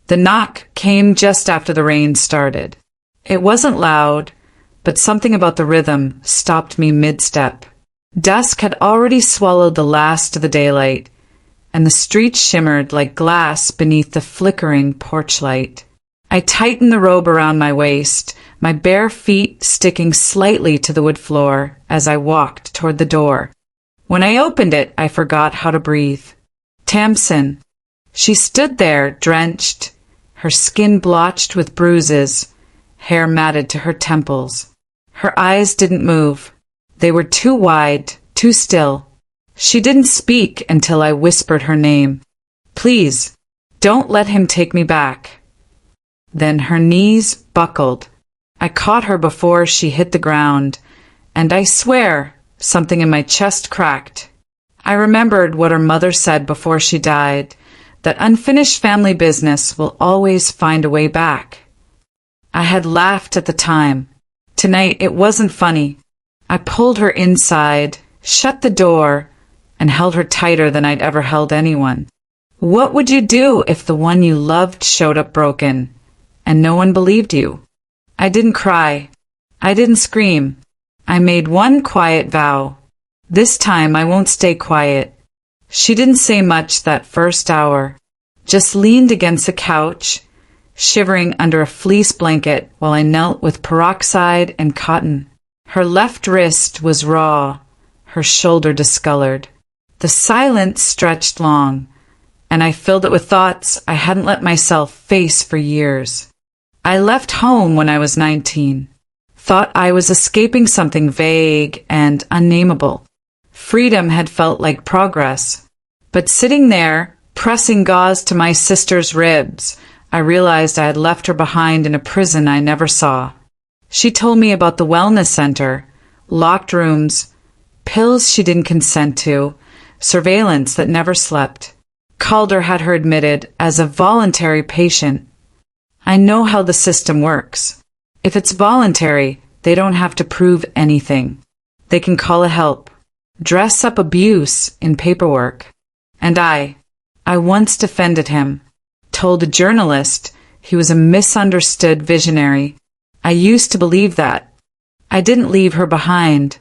The knock came just after the rain started. It wasn't loud, but something about the rhythm stopped me mid-step. Dusk had already swallowed the last of the daylight, and the streets shimmered like glass beneath the flickering porch light. I tightened the robe around my waist, my bare feet sticking slightly to the wood floor as I walked toward the door. When I opened it, I forgot how to breathe. Tamsin. She stood there, drenched, her skin blotched with bruises, hair matted to her temples. Her eyes didn't move. They were too wide, too still. She didn't speak until I whispered her name. Please, don't let him take me back. Then her knees buckled. I caught her before she hit the ground, and I swear something in my chest cracked. I remembered what her mother said before she died, that unfinished family business will always find a way back. I had laughed at the time. Tonight it wasn't funny. I pulled her inside, shut the door, and held her tighter than I'd ever held anyone. What would you do if the one you loved showed up broken, and no one believed you? I didn't cry. I didn't scream. I made one quiet vow. This time I won't stay quiet. She didn't say much that first hour, just leaned against the couch, shivering under a fleece blanket while I knelt with peroxide and cotton. Her left wrist was raw, her shoulder discolored. The silence stretched long, and I filled it with thoughts I hadn't let myself face for years. I left home when I was 19. Thought I was escaping something vague and unnameable. Freedom had felt like progress. But sitting there, pressing gauze to my sister's ribs, I realized I had left her behind in a prison I never saw. She told me about the wellness center, locked rooms, pills she didn't consent to, surveillance that never slept. Calder had her admitted as a voluntary patient. I know how the system works. If it's voluntary, they don't have to prove anything. They can call it help, dress up abuse in paperwork. And I once defended him, told a journalist he was a misunderstood visionary. I used to believe that. I didn't leave her behind.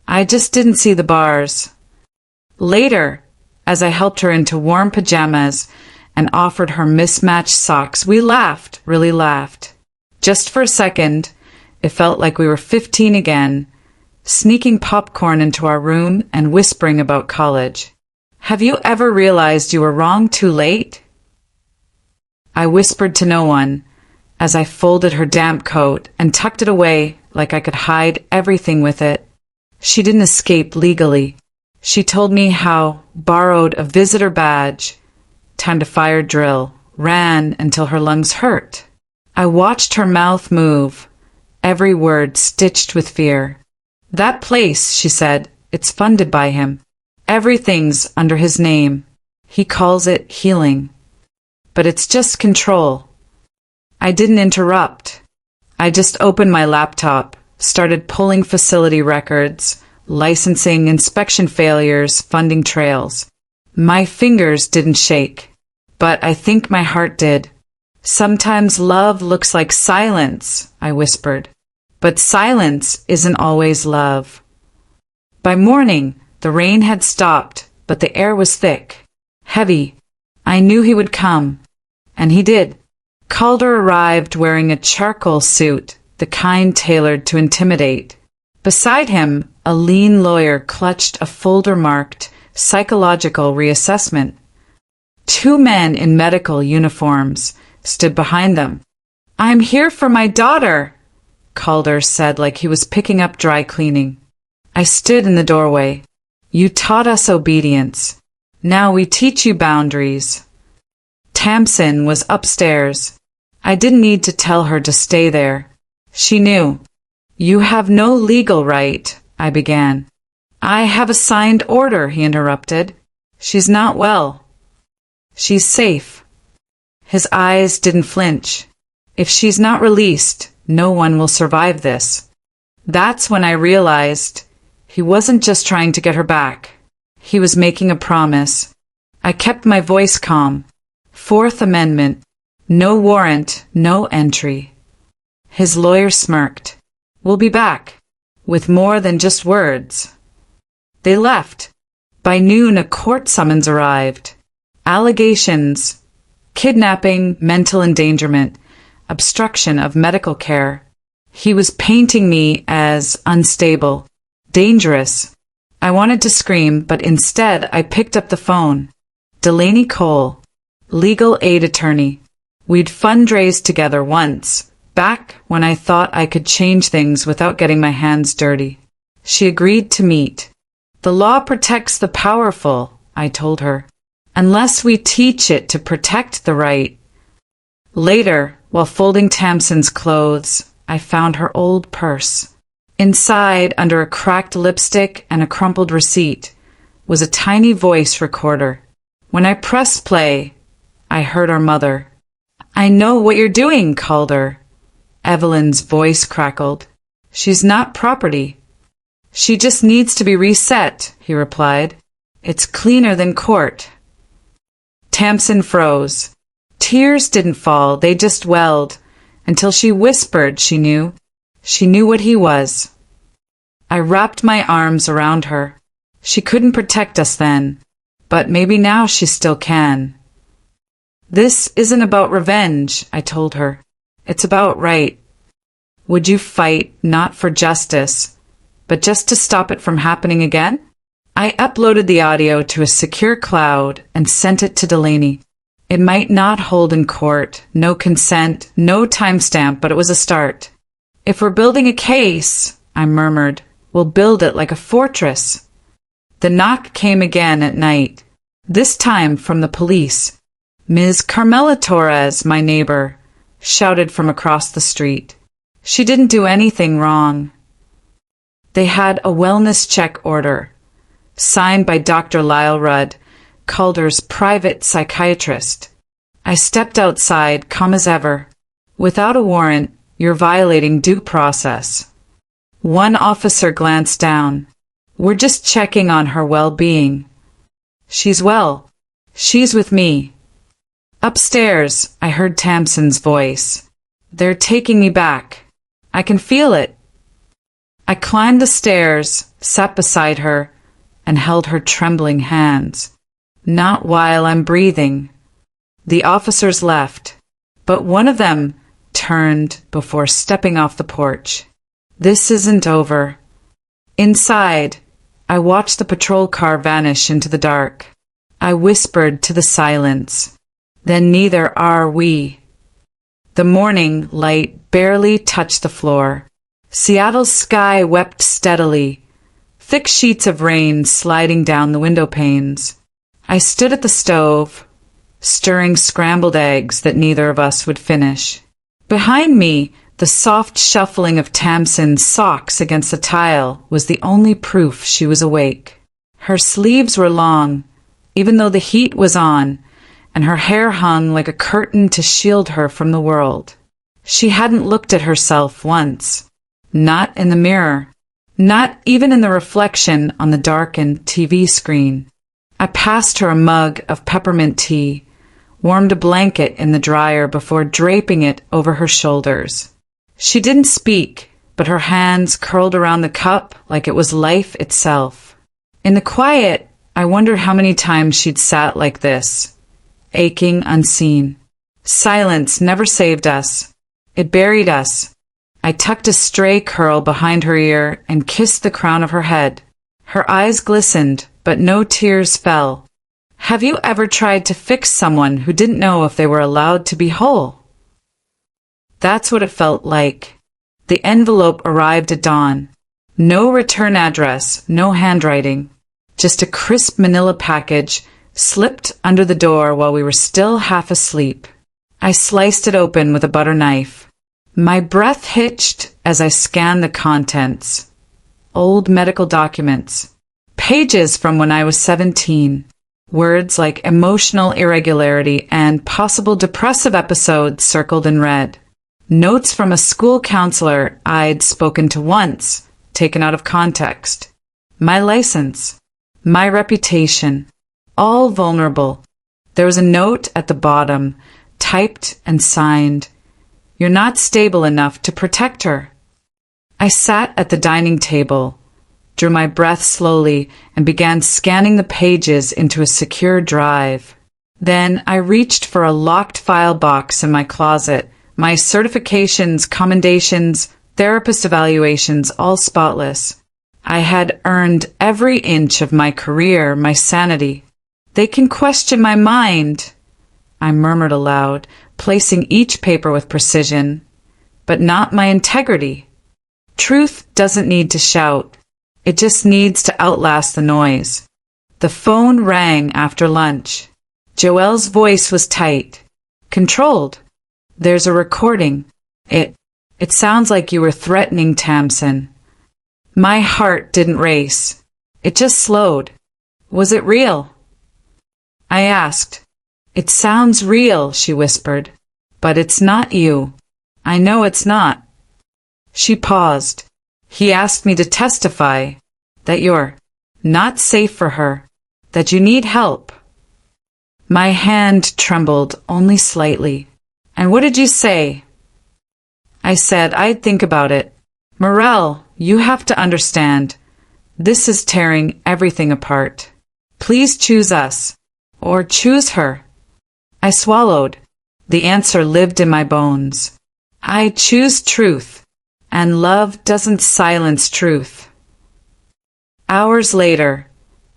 I just didn't see the bars. Later, as I helped her into warm pajamas and offered her mismatched socks, we laughed, really laughed. Just for a second, it felt like we were 15 again, sneaking popcorn into our room and whispering about college. Have you ever realized you were wrong too late? I whispered to no one as I folded her damp coat and tucked it away like I could hide everything with it. She didn't escape legally. She told me how borrowed a visitor badge, timed a fire drill, ran until her lungs hurt. I watched her mouth move, every word stitched with fear. That place, she said, it's funded by him. Everything's under his name. He calls it healing. But it's just control. I didn't interrupt. I just opened my laptop, started pulling facility records, licensing, inspection failures, funding trails. My fingers didn't shake, but I think my heart did. Sometimes love looks like silence, I whispered. But silence isn't always love. By morning, the rain had stopped, but the air was thick, heavy. I knew he would come. And he did. Calder arrived wearing a charcoal suit, the kind tailored to intimidate. Beside him, a lean lawyer clutched a folder marked psychological reassessment. Two men in medical uniforms stood behind them. I'm here for my daughter, Calder said like he was picking up dry cleaning. I stood in the doorway. You taught us obedience. Now we teach you boundaries. Tamsin was upstairs. I didn't need to tell her to stay there. She knew. You have no legal right, I began. I have a signed order, he interrupted. She's not well. She's safe. His eyes didn't flinch. If she's not released, no one will survive this. That's when I realized he wasn't just trying to get her back. He was making a promise. I kept my voice calm. Fourth Amendment. No warrant, no entry. His lawyer smirked. We'll be back, with more than just words. They left. By noon, a court summons arrived. Allegations: kidnapping, mental endangerment, obstruction of medical care. He was painting me as unstable, dangerous. I wanted to scream, but instead I picked up the phone. Delaney Cole, legal aid attorney. We'd fundraised together once, back when I thought I could change things without getting my hands dirty. She agreed to meet. The law protects the powerful, I told her, unless we teach it to protect the right. Later, while folding Tamsin's clothes, I found her old purse. Inside, under a cracked lipstick and a crumpled receipt, was a tiny voice recorder. When I pressed play, I heard our mother. I know what you're doing, Calder. Evelyn's voice crackled. She's not property. She just needs to be reset, he replied. It's cleaner than court. Tamsin froze. Tears didn't fall, they just welled, until she whispered she knew. She knew what he was. I wrapped my arms around her. She couldn't protect us then, but maybe now she still can. This isn't about revenge, I told her. It's about right. Would you fight not for justice, but just to stop it from happening again? I uploaded the audio to a secure cloud and sent it to Delaney. It might not hold in court, no consent, no timestamp, but it was a start. If we're building a case, I murmured, we'll build it like a fortress. The knock came again at night, this time from the police. Ms. Carmela Torres, my neighbor, shouted from across the street. She didn't do anything wrong. They had a wellness check order, signed by Dr. Lyle Rudd, Calder's private psychiatrist. I stepped outside, calm as ever. Without a warrant, you're violating due process. One officer glanced down. We're just checking on her well-being. She's well. She's with me. Upstairs, I heard Tamsin's voice. They're taking me back. I can feel it. I climbed the stairs, sat beside her, and held her trembling hands. Not while I'm breathing. The officers left, but one of them turned before stepping off the porch. This isn't over. Inside, I watched the patrol car vanish into the dark. I whispered to the silence, then neither are we. The morning light barely touched the floor. Seattle's sky wept steadily, thick sheets of rain sliding down the window panes. I stood at the stove, stirring scrambled eggs that neither of us would finish. Behind me, the soft shuffling of Tamsin's socks against the tile was the only proof she was awake. Her sleeves were long, even though the heat was on, and her hair hung like a curtain to shield her from the world. She hadn't looked at herself once, not in the mirror, not even in the reflection on the darkened TV screen. I passed her a mug of peppermint tea, warmed a blanket in the dryer before draping it over her shoulders. She didn't speak, but her hands curled around the cup like it was life itself. In the quiet, I wondered how many times she'd sat like this, aching unseen. Silence never saved us. It buried us. I tucked a stray curl behind her ear and kissed the crown of her head. Her eyes glistened, but no tears fell. Have you ever tried to fix someone who didn't know if they were allowed to be whole? That's what it felt like. The envelope arrived at dawn. No return address, no handwriting. Just a crisp manila package slipped under the door while we were still half asleep. I sliced it open with a butter knife. My breath hitched as I scanned the contents. Old medical documents. Pages from when I was 17. Words like emotional irregularity and possible depressive episodes circled in red. Notes from a school counselor I'd spoken to once, taken out of context. My license. My reputation. All vulnerable. There was a note at the bottom, typed and signed. You're not stable enough to protect her. I sat at the dining table, drew my breath slowly, and began scanning the pages into a secure drive. Then I reached for a locked file box in my closet, my certifications, commendations, therapist evaluations, all spotless. I had earned every inch of my career, my sanity. They can question my mind, I murmured aloud, placing each paper with precision, but not my integrity. Truth doesn't need to shout. It just needs to outlast the noise. The phone rang after lunch. Joelle's voice was tight, controlled. There's a recording. It sounds like you were threatening Tamsin. My heart didn't race. It just slowed. Was it real? I asked. It sounds real, she whispered. But it's not you. I know it's not. She paused. He asked me to testify that you're not safe for her, that you need help. My hand trembled only slightly. And what did you say? I said I'd think about it. Morel, you have to understand. This is tearing everything apart. Please choose us. Or choose her. I swallowed. The answer lived in my bones. I choose truth. And love doesn't silence truth. Hours later,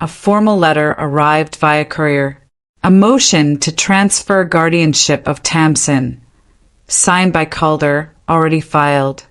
a formal letter arrived via courier. A motion to transfer guardianship of Tamsin, signed by Calder, already filed.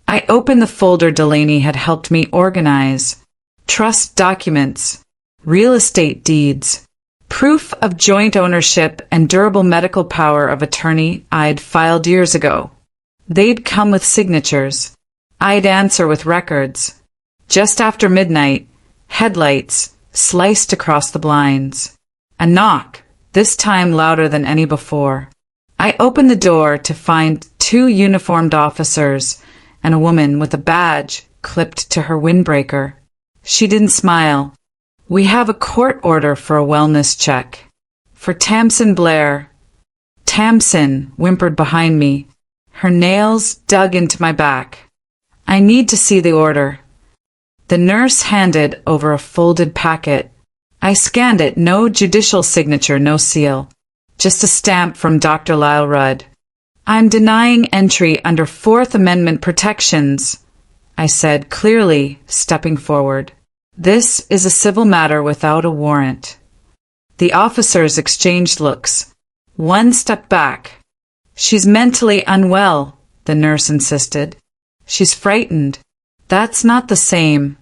I opened the folder Delaney had helped me organize. Trust documents, real estate deeds, proof of joint ownership and durable medical power of attorney I'd filed years ago. They'd come with signatures. I'd answer with records. Just after midnight, headlights sliced across the blinds. A knock, this time louder than any before. I opened the door to find 2 uniformed officers and a woman with a badge clipped to her windbreaker. She didn't smile. We have a court order for a wellness check. For Tamsin Blair. Tamsin whimpered behind me. Her nails dug into my back. I need to see the order. The nurse handed over a folded packet. I scanned it. No judicial signature, no seal. Just a stamp from Dr. Lyle Rudd. I'm denying entry under Fourth Amendment protections, I said clearly, stepping forward. This is a civil matter without a warrant. The officers exchanged looks. One stepped back. She's mentally unwell, the nurse insisted. She's frightened. That's not the same.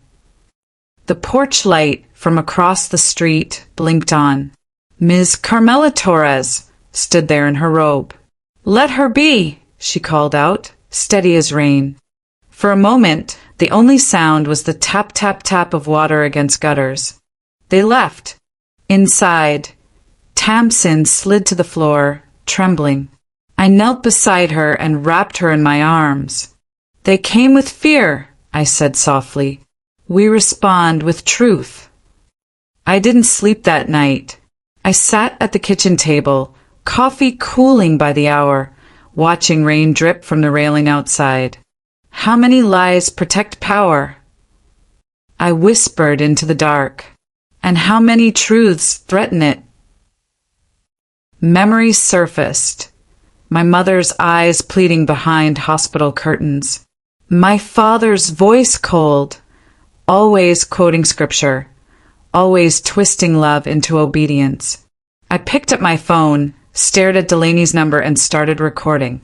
The porch light from across the street blinked on. Ms. Carmela Torres stood there in her robe. Let her be, she called out, steady as rain. For a moment, the only sound was the tap-tap-tap of water against gutters. They left. Inside, Tamsin slid to the floor, trembling. I knelt beside her and wrapped her in my arms. They came with fear, I said softly. We respond with truth. I didn't sleep that night. I sat at the kitchen table, coffee cooling by the hour, watching rain drip from the railing outside. How many lies protect power? I whispered into the dark. And how many truths threaten it? Memories surfaced. My mother's eyes pleading behind hospital curtains. My father's voice cold, always quoting scripture, always twisting love into obedience. I picked up my phone, stared at Delaney's number, and started recording.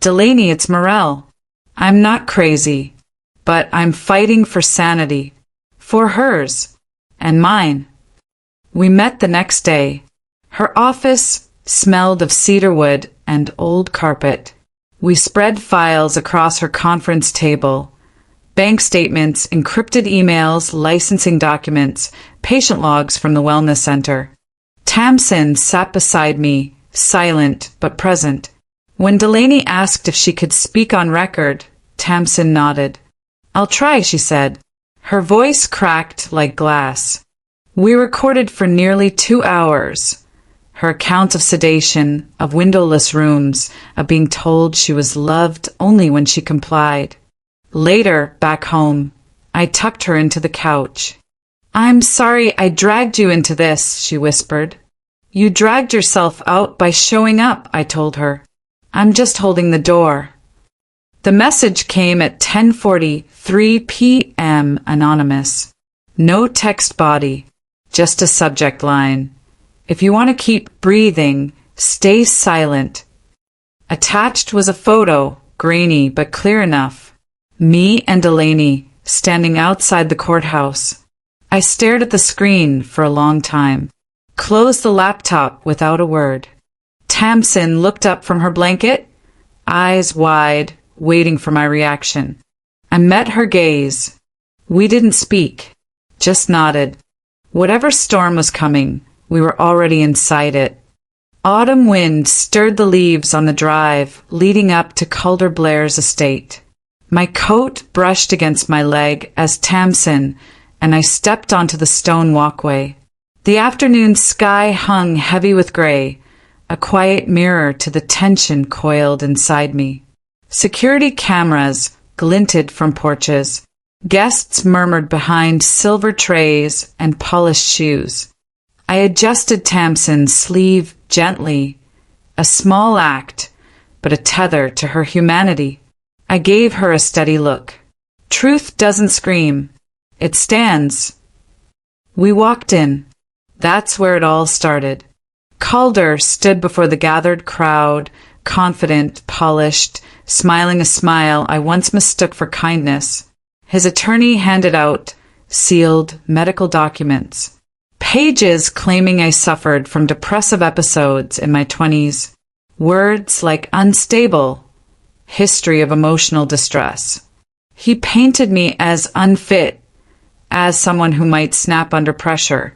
Delaney, it's Morel. I'm not crazy, but I'm fighting for sanity. For hers. And mine. We met the next day. Her office smelled of cedarwood and old carpet. We spread files across her conference table. Bank statements, encrypted emails, licensing documents, patient logs from the wellness center. Tamsin sat beside me, silent but present. When Delaney asked if she could speak on record, Tamsin nodded. I'll try, she said. Her voice cracked like glass. We recorded for nearly 2 hours. Her accounts of sedation, of windowless rooms, of being told she was loved only when she complied. Later, back home, I tucked her into the couch. "I'm sorry I dragged you into this," she whispered. "You dragged yourself out by showing up," I told her. "I'm just holding the door." The message came at 10:43 p.m. Anonymous. No text body, just a subject line. "If you want to keep breathing, stay silent." Attached was a photo, grainy but clear enough. Me and Delaney, standing outside the courthouse. I stared at the screen for a long time, closed the laptop without a word. Tamsin looked up from her blanket, eyes wide, waiting for my reaction. I met her gaze. We didn't speak, just nodded. Whatever storm was coming, we were already inside it. Autumn wind stirred the leaves on the drive leading up to Calder Blair's estate. My coat brushed against my leg as Tamsin and I stepped onto the stone walkway. The afternoon sky hung heavy with gray, a quiet mirror to the tension coiled inside me. Security cameras glinted from porches. Guests murmured behind silver trays and polished shoes. I adjusted Tamsin's sleeve gently, a small act, but a tether to her humanity. I gave her a steady look. Truth doesn't scream. It stands. We walked in. That's where it all started. Calder stood before the gathered crowd, confident, polished, smiling a smile I once mistook for kindness. His attorney handed out sealed medical documents. Pages claiming I suffered from depressive episodes in my 20s. Words like unstable, history of emotional distress. He painted me as unfit, as someone who might snap under pressure.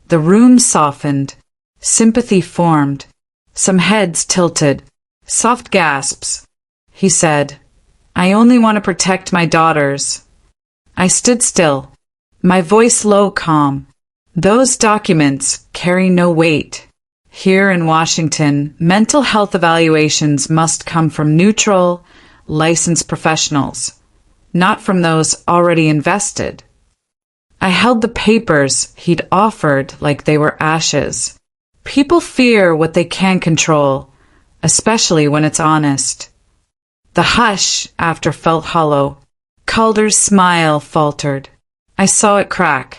The room softened. Sympathy formed. Some heads tilted. Soft gasps. He said, "I only want to protect my daughters." I stood still, my voice low, calm. Those documents carry no weight. Here in Washington, mental health evaluations must come from neutral, licensed professionals, not from those already invested. I held the papers he'd offered like they were ashes. People fear what they can't control, especially when it's honest. The hush after felt hollow. Calder's smile faltered. I saw it crack.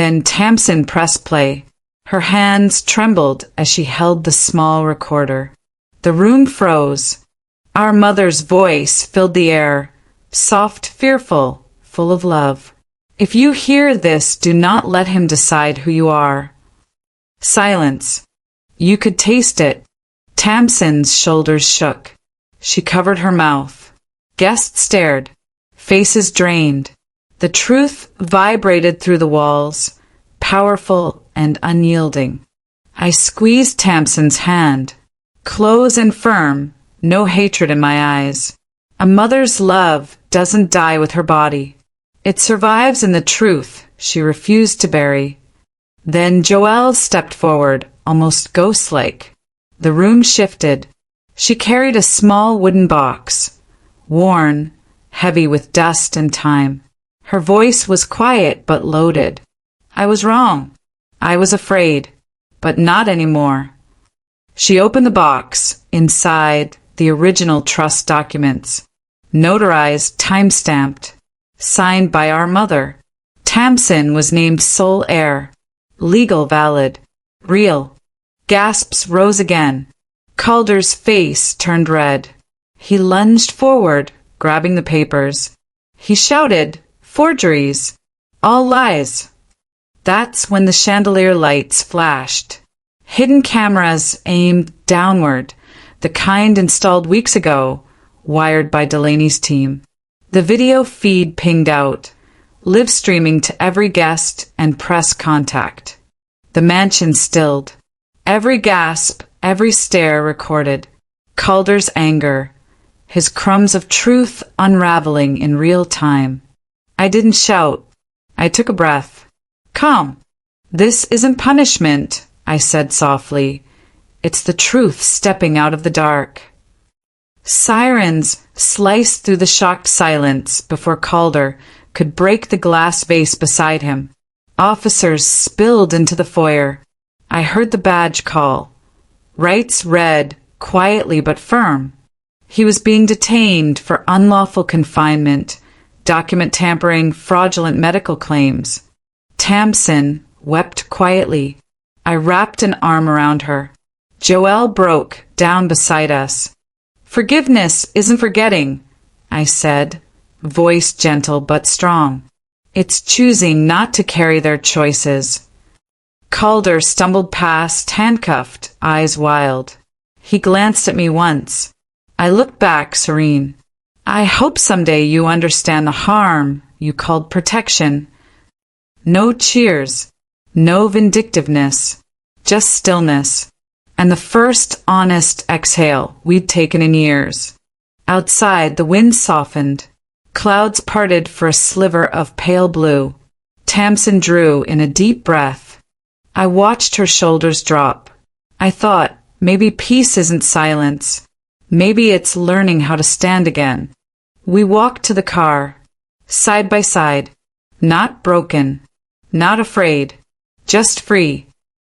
Then Tamsin pressed play. Her hands trembled as she held the small recorder. The room froze. Our mother's voice filled the air, soft, fearful, full of love. "If you hear this, do not let him decide who you are." Silence. You could taste it. Tamsin's shoulders shook. She covered her mouth. Guests stared. Faces drained. The truth vibrated through the walls, powerful and unyielding. I squeezed Tamsin's hand. Close and firm, no hatred in my eyes. A mother's love doesn't die with her body. It survives in the truth she refused to bury. Then Joelle stepped forward, almost ghost-like. The room shifted. She carried a small wooden box, worn, heavy with dust and time. Her voice was quiet but loaded. I was wrong. I was afraid, but not anymore. She opened the box. Inside, the original trust documents, notarized, time-stamped, signed by our mother. Tamsin was named sole heir, legal, valid, real. Gasps rose again. Calder's face turned red. He lunged forward, grabbing the papers. He shouted, "Forgeries! All lies!" That's when the chandelier lights flashed. Hidden cameras aimed downward, the kind installed weeks ago, wired by Delaney's team. The video feed pinged out, live streaming to every guest and press contact. The mansion stilled. Every gasp, every stare recorded. Calder's anger, his crumbs of truth unraveling in real time. I didn't shout. I took a breath. "Calm. This isn't punishment," I said softly. It's the truth stepping out of the dark. Sirens sliced through the shocked silence before Calder could break the glass vase beside him. Officers spilled into the foyer. I heard the badge call. Wrights read, quietly but firm. He was being detained for unlawful confinement, document tampering, fraudulent medical claims. Tamsin wept quietly. I wrapped an arm around her. Joelle broke down beside us. Forgiveness isn't forgetting, I said, voice gentle but strong. It's choosing not to carry their choices. Calder stumbled past, handcuffed, eyes wild. He glanced at me once. I looked back, serene. I hope someday you understand the harm you called protection. No cheers, no vindictiveness, just stillness, and the first honest exhale we'd taken in years. Outside, the wind softened. Clouds parted for a sliver of pale blue. Tamsin drew in a deep breath. I watched her shoulders drop. I thought, maybe peace isn't silence. Maybe it's learning how to stand again. We walked to the car, side by side, not broken, not afraid, just free.